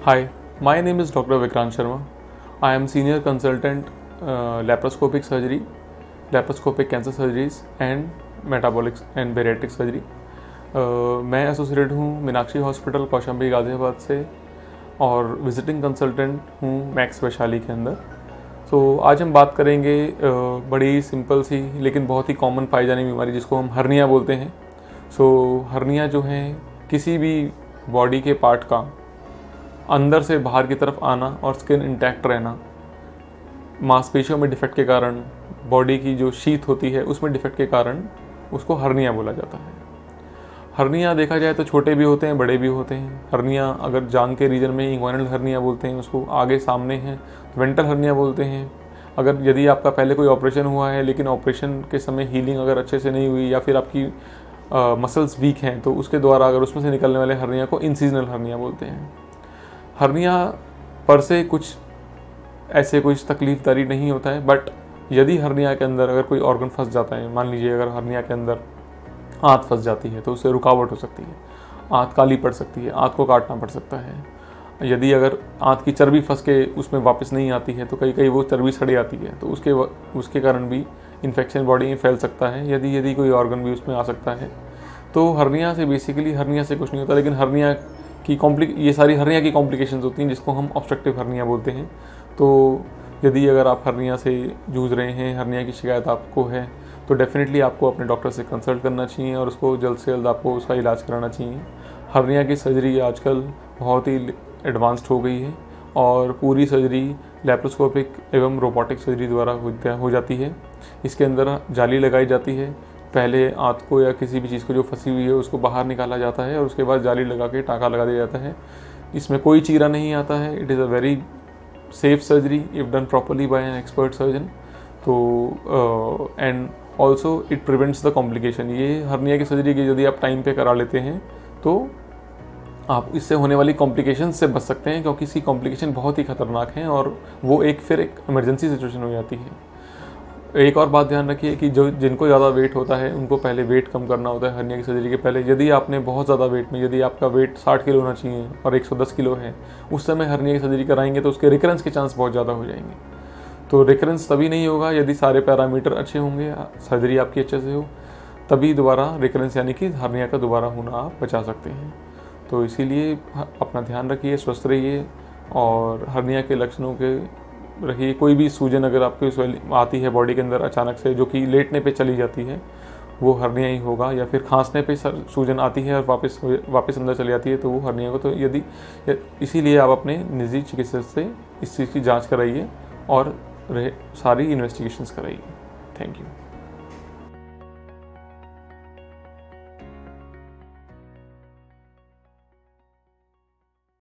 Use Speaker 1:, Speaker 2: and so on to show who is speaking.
Speaker 1: Hi, my name is Dr. Vikrant Sharma. I am Senior Consultant Laparoscopic Surgery, Laparoscopic Cancer Surgeries and Metabolic and Bariatric Surgery. मैं associated हूँ Meenakshi hospital Kaushambi Ghaziabad से और visiting consultant हूँ max Vaishali के अंदर। आज हम बात करेंगे बड़ी सिंपल सी लेकिन बहुत ही कॉमन पाई जाने बीमारी जिसको हम हर्निया बोलते हैं। हर्निया जो है किसी भी बॉडी के पार्ट का अंदर से बाहर की तरफ आना और स्किन इंटैक्ट रहना, मांसपेशियों में डिफेक्ट के कारण, बॉडी की जो शीथ होती है उसमें डिफेक्ट के कारण उसको हर्निया बोला जाता है। हर्निया देखा जाए तो छोटे भी होते हैं, बड़े भी होते हैं। हर्निया अगर जांघ के रीजन में इंग्वाइनल हर्निया बोलते हैं, उसको आगे सामने है तो वेंट्रल हर्निया बोलते हैं। अगर यदि आपका पहले कोई ऑपरेशन हुआ है लेकिन ऑपरेशन के समय हीलिंग अगर अच्छे से नहीं हुई या फिर आपकी मसल्स वीक हैं तो उसके द्वारा अगर उसमें से निकलने वाले हर्निया को इंसिजनल हर्निया बोलते हैं। हर्निया पर से कुछ तकलीफदारी नहीं होता है, बट यदि हर्निया के अंदर अगर कोई ऑर्गन फंस जाता है, मान लीजिए अगर हर्निया के अंदर आंत फंस जाती है तो उससे रुकावट हो सकती है, आंत काली पड़ सकती है, आंत को काटना पड़ सकता है। यदि अगर आंत की चर्बी फंस के उसमें वापस नहीं आती है तो कई वो चर्बी सड़ी आती है तो उसके कारण भी इन्फेक्शन बॉडी में फैल सकता है। यदि कोई ऑर्गन भी उसमें आ सकता है तो हर्निया से कुछ नहीं होता, लेकिन हर्निया ये सारी हर्निया की कॉम्प्लिकेशंस होती हैं जिसको हम ऑब्स्ट्रक्टिव हर्निया बोलते हैं। तो यदि अगर आप हर्निया से जूझ रहे हैं, हर्निया की शिकायत आपको है तो डेफिनेटली आपको अपने डॉक्टर से कंसल्ट करना चाहिए और उसको जल्द से जल्द आपको उसका इलाज कराना चाहिए। हर्निया की सर्जरी आजकल बहुत ही एडवांस्ड हो गई है और पूरी सर्जरी लैप्रोस्कोपिक एवं रोबोटिक सर्जरी द्वारा हो जाती है। इसके अंदर जाली लगाई जाती है, पहले आंत को या किसी भी चीज़ को जो फंसी हुई है उसको बाहर निकाला जाता है और उसके बाद जाली लगा के टाँका लगा दिया जाता है। इसमें कोई चीरा नहीं आता है। It is a very safe surgery if done properly by an expert surgeon. And also it prevents the complication. ये हर्निया की सर्जरी की यदि आप टाइम पे करा लेते हैं तो आप इससे होने वाली कॉम्प्लिकेशन से बच सकते हैं, क्योंकि इसकी कॉम्प्लिकेशन बहुत ही खतरनाक हैं और वो एक इमरजेंसी सिचुएशन हो जाती है। एक और बात ध्यान रखिए कि जिनको ज़्यादा वेट होता है उनको पहले वेट कम करना होता है हर्निया की सर्जरी के पहले। यदि आपने बहुत ज़्यादा वेट में, यदि आपका वेट 60 किलो होना चाहिए और 110 किलो है, उस समय हर्निया की सर्जरी कराएंगे तो उसके रिकरेंस के चांस बहुत ज़्यादा हो जाएंगे। तो रिकरेंस तभी नहीं होगा यदि सारे पैरामीटर अच्छे होंगे, सर्जरी आपकी अच्छे से हो, तभी दोबारा रिकरेंस यानी कि हर्निया का दोबारा होना आप बचा सकते हैं। तो इसीलिए अपना ध्यान रखिए, स्वस्थ रहिए और हर्निया के लक्षणों के रखिए। कोई भी सूजन अगर आपको आती है बॉडी के अंदर अचानक से, जो कि लेटने पे चली जाती है, वो हर्निया ही होगा। या फिर खांसने पे सूजन आती है और वापस अंदर चली जाती है तो वो हर्निया को इसीलिए आप अपने निजी चिकित्सक से इस चीज़ की जांच कराइए और सारी इन्वेस्टिगेशंस कराइए। Thank you.